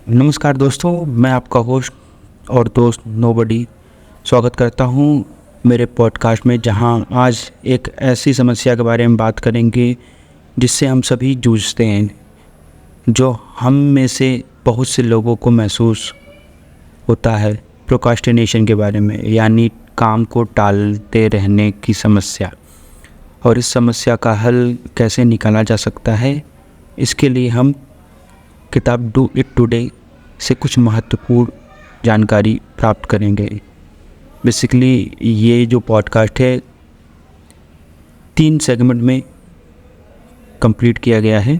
नमस्कार दोस्तों, मैं आपका होस्ट और दोस्त नोबडी स्वागत करता हूं मेरे पॉडकास्ट में, जहां आज एक ऐसी समस्या के बारे में बात करेंगे जिससे हम सभी जूझते हैं, जो हम में से बहुत से लोगों को महसूस होता है। प्रोक्रास्टिनेशन के बारे में, यानी काम को टालते रहने की समस्या। और इस समस्या का हल कैसे निकाला जा सकता है, इसके लिए हम किताब डू इट टुडे से कुछ महत्वपूर्ण जानकारी प्राप्त करेंगे। बेसिकली ये जो पॉडकास्ट है 3 सेगमेंट में कंप्लीट किया गया है।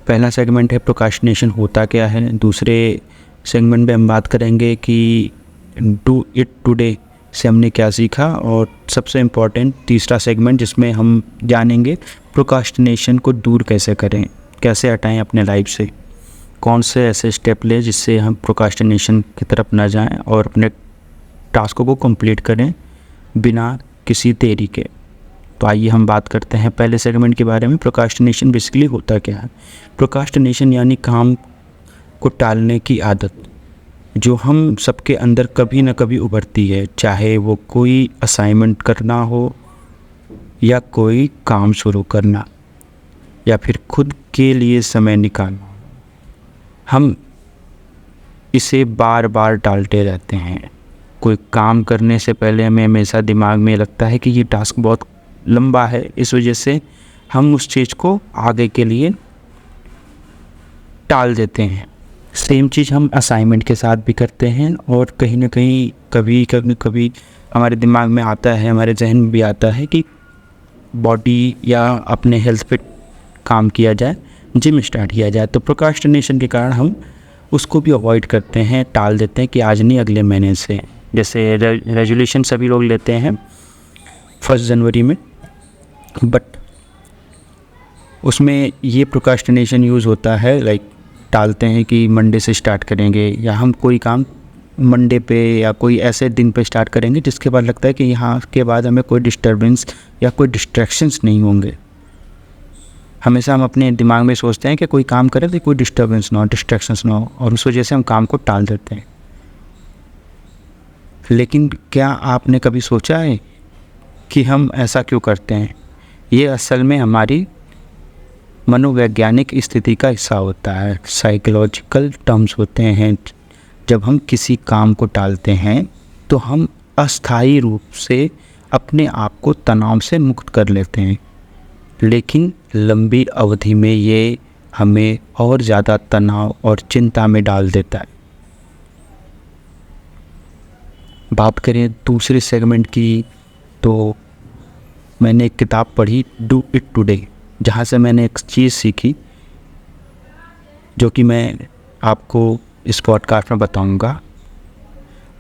पहला सेगमेंट है प्रोक्रास्टिनेशन होता क्या है। दूसरे सेगमेंट में हम बात करेंगे कि डू इट टुडे से हमने क्या सीखा। और सबसे इम्पोर्टेंट तीसरा सेगमेंट, जिसमें हम जानेंगे प्रोक्रास्टिनेशन को दूर कैसे करें, कैसे हटाएं अपने लाइफ से, कौन से ऐसे स्टेप लें जिससे हम प्रोक्रास्टिनेशन की तरफ ना जाएं और अपने टास्कों को कंप्लीट करें बिना किसी देरी के। तो आइए हम बात करते हैं पहले सेगमेंट के बारे में। प्रोक्रास्टिनेशन बेसिकली होता क्या है। प्रोक्रास्टिनेशन यानी काम को टालने की आदत, जो हम सबके अंदर कभी ना कभी उभरती है, चाहे वो कोई असाइनमेंट करना हो या कोई काम शुरू करना या फिर खुद के लिए समय निकालना। हम इसे बार बार टालते रहते हैं। कोई काम करने से पहले हमें हमेशा दिमाग में लगता है कि ये टास्क बहुत लंबा है, इस वजह से हम उस चीज़ को आगे के लिए टाल देते हैं। सेम चीज़ हम असाइनमेंट के साथ भी करते हैं। और कहीं ना कहीं कभी हमारे दिमाग में आता है, हमारे जहन में भी आता है कि बॉडी या अपने हेल्थ पे काम किया जाए, जिम स्टार्ट किया जाए। तो प्रोक्रास्टिनेशन के कारण हम उसको भी अवॉइड करते हैं, टाल देते हैं कि आज नहीं अगले महीने से। जैसे रेजोल्यूशन सभी लोग लेते हैं 1 जनवरी में, बट उसमें ये प्रोक्रास्टिनेशन यूज़ होता है, लाइक टालते हैं कि मंडे से स्टार्ट करेंगे, या हम कोई काम मंडे पे या कोई ऐसे दिन पे स्टार्ट करेंगे जिसके बाद लगता है कि यहाँ के बाद हमें कोई डिस्टर्बेंस या कोई डिस्ट्रैक्शंस नहीं होंगे। हमेशा हम अपने दिमाग में सोचते हैं कि कोई काम करें तो कोई डिस्टर्बेंस ना हो, डिस्ट्रैक्शंस ना हो, और उस वजह से हम काम को टाल देते हैं। लेकिन क्या आपने कभी सोचा है कि हम ऐसा क्यों करते हैं? ये असल में हमारी मनोवैज्ञानिक स्थिति का हिस्सा होता है, साइकोलॉजिकल टर्म्स होते हैं। जब हम किसी काम को टालते हैं तो हम अस्थायी रूप से अपने आप को तनाव से मुक्त कर लेते हैं, लेकिन लंबी अवधि में ये हमें और ज़्यादा तनाव और चिंता में डाल देता है। बात करें दूसरे सेगमेंट की, तो मैंने एक किताब पढ़ी डू इट टुडे, जहाँ से मैंने एक चीज़ सीखी जो कि मैं आपको इस पॉडकास्ट में बताऊंगा।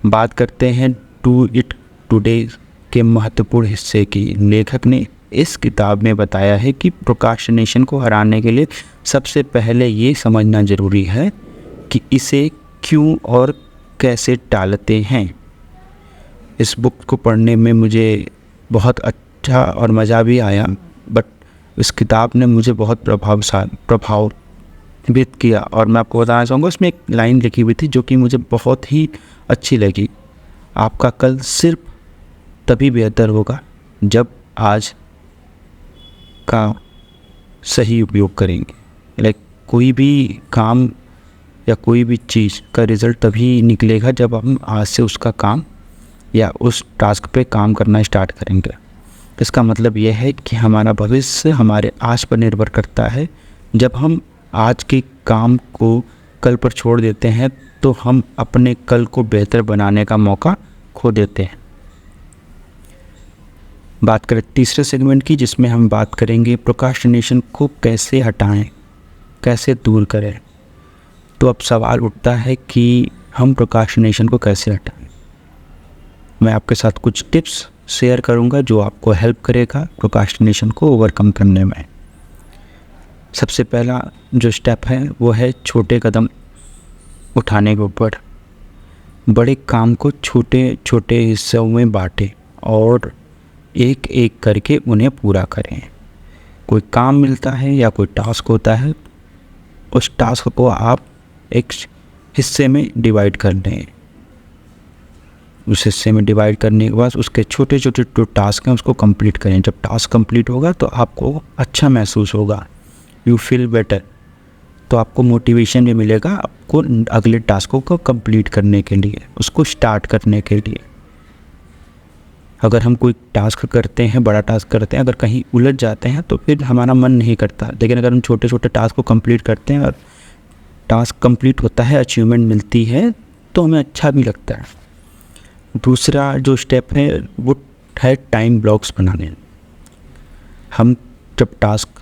बात करते हैं डू इट टुडे के महत्वपूर्ण हिस्से की। लेखक ने इस किताब में बताया है कि प्रोक्रास्टिनेशन को हराने के लिए सबसे पहले ये समझना ज़रूरी है कि इसे क्यों और कैसे टालते हैं। इस बुक को पढ़ने में मुझे बहुत अच्छा और मज़ा भी आया, बट इस किताब ने मुझे बहुत प्रभावित किया। और मैं आपको बताना चाहूँगा, उसमें एक लाइन लिखी हुई थी जो कि मुझे बहुत ही अच्छी लगी। आपका कल सिर्फ तभी बेहतर होगा जब आज का सही उपयोग करेंगे। लाइक कोई भी काम या कोई भी चीज़ का रिज़ल्ट तभी निकलेगा जब हम आज से उसका काम या उस टास्क पे काम करना स्टार्ट करेंगे। इसका मतलब यह है कि हमारा भविष्य हमारे आज पर निर्भर करता है। जब हम आज के काम को कल पर छोड़ देते हैं तो हम अपने कल को बेहतर बनाने का मौका खो देते हैं। बात करें तीसरे सेगमेंट की, जिसमें हम बात करेंगे प्रोक्रास्टिनेशन को कैसे हटाएं, कैसे दूर करें। तो अब सवाल उठता है कि हम प्रोक्रास्टिनेशन को कैसे हटाएं। मैं आपके साथ कुछ टिप्स शेयर करूंगा जो आपको हेल्प करेगा प्रोक्रास्टिनेशन को ओवरकम करने में। सबसे पहला जो स्टेप है वो है छोटे कदम उठाने के ऊपर। बड़े काम को छोटे छोटे हिस्सों में बांटें और एक एक करके उन्हें पूरा करें। कोई काम मिलता है या कोई टास्क होता है, उस टास्क को आप एक हिस्से में डिवाइड करने हैं। उस हिस्से में डिवाइड करने के बाद उसके छोटे छोटे जो टास्क हैं उसको कंप्लीट करें। जब टास्क कंप्लीट होगा तो आपको अच्छा महसूस होगा, यू फील बेटर, तो आपको मोटिवेशन भी मिलेगा आपको अगले टास्कों को कंप्लीट करने के लिए, उसको स्टार्ट करने के लिए। अगर हम कोई टास्क करते हैं, बड़ा टास्क करते हैं, अगर कहीं उलझ जाते हैं तो फिर हमारा मन नहीं करता। लेकिन अगर हम छोटे छोटे टास्क को कंप्लीट करते हैं और टास्क कंप्लीट होता है, अचीवमेंट मिलती है, तो हमें अच्छा भी लगता है। दूसरा जो स्टेप है वो है टाइम ब्लॉक्स बनाने। हम जब टास्क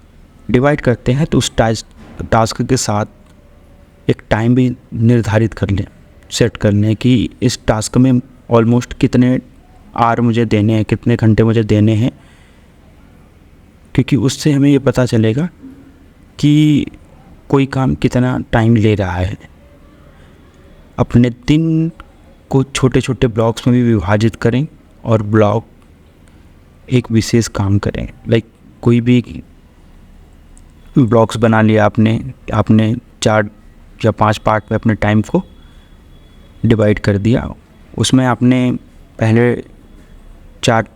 डिवाइड करते हैं तो उस टास्क के साथ एक टाइम भी निर्धारित कर लें, सेट कर लें कि इस टास्क में ऑलमोस्ट कितने आवर मुझे देने हैं, कितने घंटे मुझे देने हैं, क्योंकि उससे हमें ये पता चलेगा कि कोई काम कितना टाइम ले रहा है। अपने दिन को छोटे छोटे ब्लॉक्स में भी विभाजित करें और ब्लॉक एक विशेष काम करें। लाइक कोई भी ब्लॉक्स बना लिया आपने 4 या 5 पार्ट में अपने टाइम को डिवाइड कर दिया। उसमें आपने पहले 4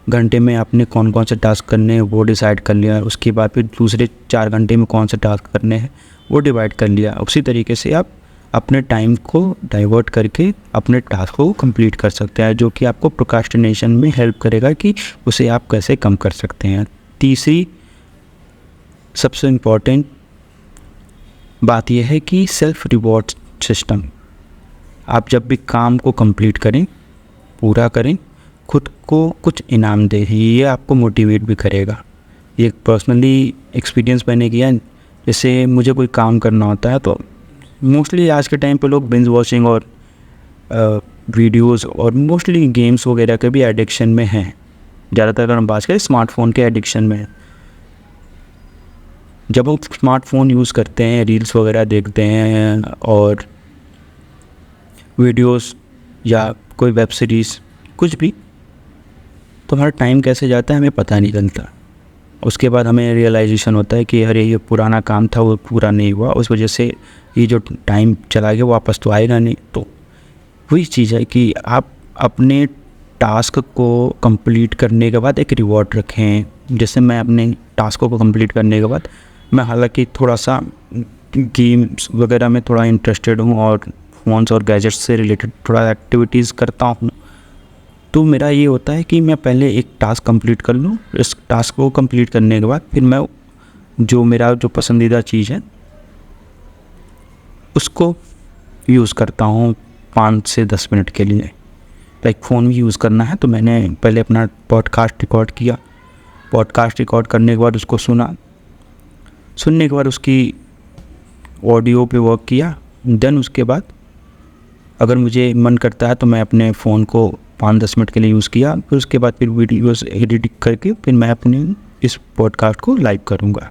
घंटे में आपने कौन कौन से टास्क करने हैं वो डिसाइड कर लिया। उसके बाद फिर दूसरे 4 घंटे में कौन से टास्क करने हैं वो डिवाइड कर लिया। उसी तरीके से आप अपने टाइम को डाइवर्ट करके अपने टास्क को कंप्लीट कर सकते हैं, जो कि आपको प्रोक्रास्टिनेशन में हेल्प करेगा कि उसे आप कैसे कम कर सकते हैं। तीसरी सबसे इम्पॉर्टेंट बात यह है कि सेल्फ रिवॉर्ड सिस्टम। आप जब भी काम को कंप्लीट करें, पूरा करें, खुद को कुछ इनाम दें, ये आपको मोटिवेट भी करेगा। ये पर्सनली एक्सपीरियंस मैंने किया। जैसे मुझे कोई काम करना होता है तो मोस्टली आज के टाइम पे लोग बिंज वॉचिंग और वीडियोस और मोस्टली गेम्स वगैरह के भी एडिक्शन में हैं। ज़्यादातर अगर हम बात करें स्मार्टफोन के एडिक्शन में। जब हम स्मार्टफोन यूज़ करते हैं, रील्स वगैरह देखते हैं और वीडियोस या कोई वेब सीरीज़ कुछ भी, तो हमारा टाइम कैसे जाता है हमें पता नहीं चलता। उसके बाद हमें रियलाइजेशन होता है कि अरे ये पुराना काम था वो पूरा नहीं हुआ, उस वजह से ये जो टाइम चला गया वापस तो आएगा नहीं। तो वही चीज़ है कि आप अपने टास्क को कंप्लीट करने के बाद एक रिवॉर्ड रखें। जैसे मैं अपने टास्कों को कंप्लीट करने के बाद मैं हालांकि थोड़ा सा गेम्स वगैरह में थोड़ा इंटरेस्टेड हूँ और फ़ोन्स और गैजेट्स से रिलेटेड थोड़ा एक्टिविटीज़ करता हूँ, तो मेरा ये होता है कि मैं पहले एक टास्क कंप्लीट कर लूँ। इस टास्क को कंप्लीट करने के बाद फिर मैं मेरा जो पसंदीदा चीज़ है उसको यूज़ करता हूँ 5 से 10 मिनट के लिए। लाइक फ़ोन भी यूज़ करना है तो मैंने पहले अपना पॉडकास्ट रिकॉर्ड किया। पॉडकास्ट रिकॉर्ड करने के बाद उसको सुनने के बाद उसकी ऑडियो पे वर्क किया। देन उसके बाद अगर मुझे मन करता है तो मैं अपने फ़ोन को 5-10 मिनट के लिए यूज़ किया। फिर उसके बाद फिर वीडियोस एडिट करके फिर मैं अपने इस पॉडकास्ट को लाइव करूँगा।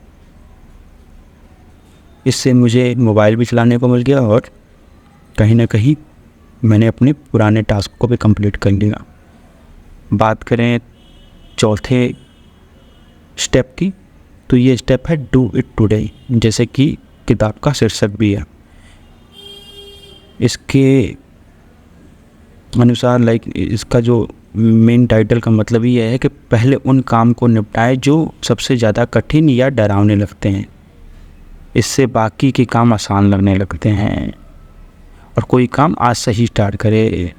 इससे मुझे मोबाइल भी चलाने को मिल गया और कहीं ना कहीं मैंने अपने पुराने टास्क को भी कंप्लीट कर लिया। बात करें चौथे स्टेप की, तो ये स्टेप है डू इट टुडे, जैसे कि किताब का शीर्षक भी है। इसके अनुसार लाइक इसका जो मेन टाइटल का मतलब ही है कि पहले उन काम को निपटाएं जो सबसे ज़्यादा कठिन या डरावने लगते हैं। इससे बाकी के काम आसान लगने लगते हैं और कोई काम आज से ही स्टार्ट करे।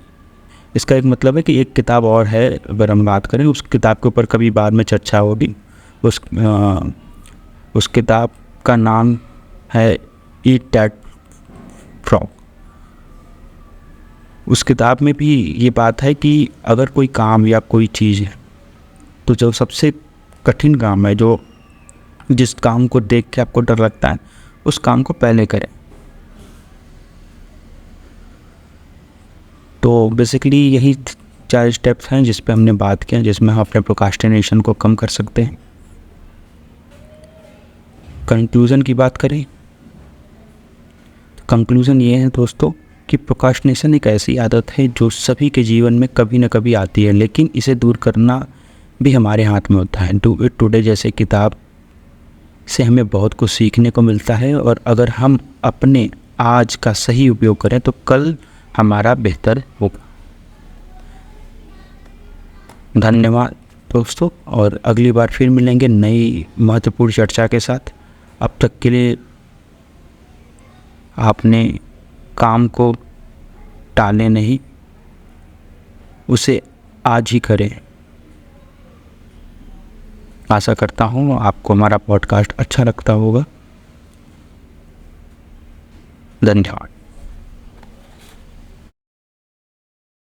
इसका एक मतलब है कि एक किताब और है, अगर हम बात करें उस किताब के ऊपर कभी बाद में चर्चा होगी। उस किताब का नाम है ईट दैट फ्रॉग। उस किताब में भी ये बात है कि अगर कोई काम या कोई चीज़ है तो जो सबसे कठिन काम है, जो जिस काम को देख के आपको डर लगता है, उस काम को पहले करें। तो बेसिकली यही 4 स्टेप्स हैं जिस पे हमने बात किया, जिसमें हम अपने प्रोक्रास्टिनेशन को कम कर सकते हैं। कंक्लूज़न की बात करें तो कंक्लूज़न ये है दोस्तों कि प्रोक्रास्टिनेशन एक ऐसी आदत है जो सभी के जीवन में कभी न कभी आती है, लेकिन इसे दूर करना भी हमारे हाथ में होता है। डू इट टुडे जैसे किताब से हमें बहुत कुछ सीखने को मिलता है और अगर हम अपने आज का सही उपयोग करें तो कल हमारा बेहतर होगा। धन्यवाद दोस्तों, और अगली बार फिर मिलेंगे नई महत्वपूर्ण चर्चा के साथ। अब तक के लिए आपने काम को टालें नहीं, उसे आज ही करें। आशा करता हूँ आपको हमारा पॉडकास्ट अच्छा लगता होगा। धन्यवाद।